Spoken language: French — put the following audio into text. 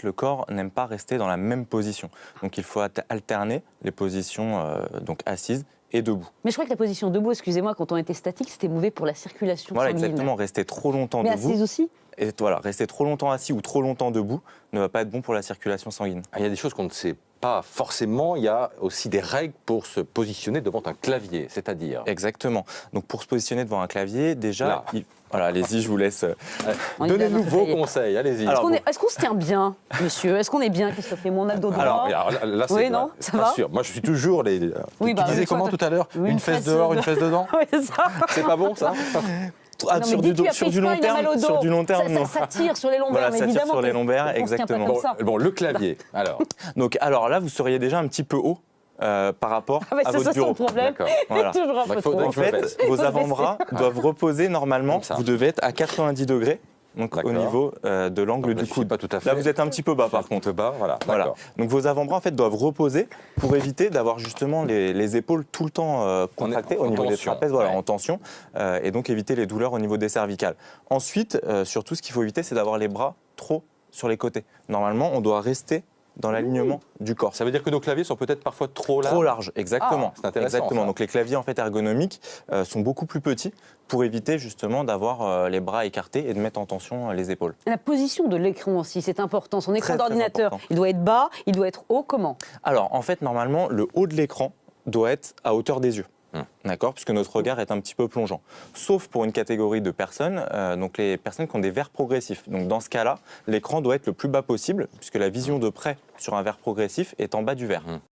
fait, le corps n'aime pas rester dans la même position. Donc il faut alterner les positions donc assises et debout. Mais je crois que la position debout, excusez-moi, quand on était statique, c'était mauvais pour la circulation Voilà, sanguine. exactement. Rester trop longtemps Mais debout. assise aussi. Et voilà, rester trop longtemps assis ou trop longtemps debout ne va pas être bon pour la circulation sanguine. Il y a des choses qu'on ne sait pas forcément. Il y a aussi des règles pour se positionner devant un clavier, c'est-à-dire. Exactement. Donc pour se positionner devant un clavier, déjà, Là. voilà, allez-y, je vous laisse. Donnez-nous vos conseils, allez-y. Alors, Est-ce qu'on se tient bien, monsieur? Est-ce qu'on est bien, Christophe? Et mon abdos droit. Alors là, c'est Oui, non, ça pas va sûr. Moi, je suis toujours les. Oui, tu bah, disais oui, comment toi, tout à l'heure? oui, Une fesse dehors, une fesse dedans. Oui, c'est ça. C'est pas bon, ça? Ah, Non, sur, mais du, dis-tu, sur après, du long il a mal au terme, dos. sur du long terme, non. Ça tire sur les lombaires, Voilà, mais ça tire évidemment. sur les lombaires, on se tient pas exactement. comme Bon, ça. bon, le clavier, alors. Donc, alors là, vous seriez déjà un petit peu haut par rapport Ah, mais à c'est votre ça son bureau. problème. D'accord. Voilà. Toujours un Donc, peu faut- trop. En fait, vos avant-bras doivent reposer normalement. Comme ça. Vous devez être à 90 degrés, donc au D'accord. niveau de l'angle Donc là, du je suis coude. pas tout à fait. Là, vous êtes un petit peu bas, par contre. Contre bas, voilà. Voilà. D'accord. Donc vos avant-bras en fait doivent reposer pour éviter d'avoir justement les épaules tout le temps contractées En au niveau des tension, trapèzes, voilà, ouais. en tension, et donc éviter les douleurs au niveau des cervicales. Ensuite, surtout, ce qu'il faut éviter, c'est d'avoir les bras trop sur les côtés. Normalement, on doit rester dans l'alignement du corps. Ça veut dire que nos claviers sont peut-être parfois trop larges. Trop large, exactement. Ah, c'est intéressant, Exactement. ça. Donc les claviers en fait ergonomiques sont beaucoup plus petits pour éviter justement d'avoir les bras écartés et de mettre en tension les épaules. La position de l'écran aussi, c'est important. Son écran Très, très d'ordinateur, important. il doit être bas, il doit être haut, comment? Alors en fait normalement le haut de l'écran doit être à hauteur des yeux. D'accord, puisque notre regard est un petit peu plongeant. Sauf pour une catégorie de personnes, donc les personnes qui ont des verres progressifs. Donc dans ce cas-là, l'écran doit être le plus bas possible, puisque la vision de près sur un verre progressif est en bas du verre.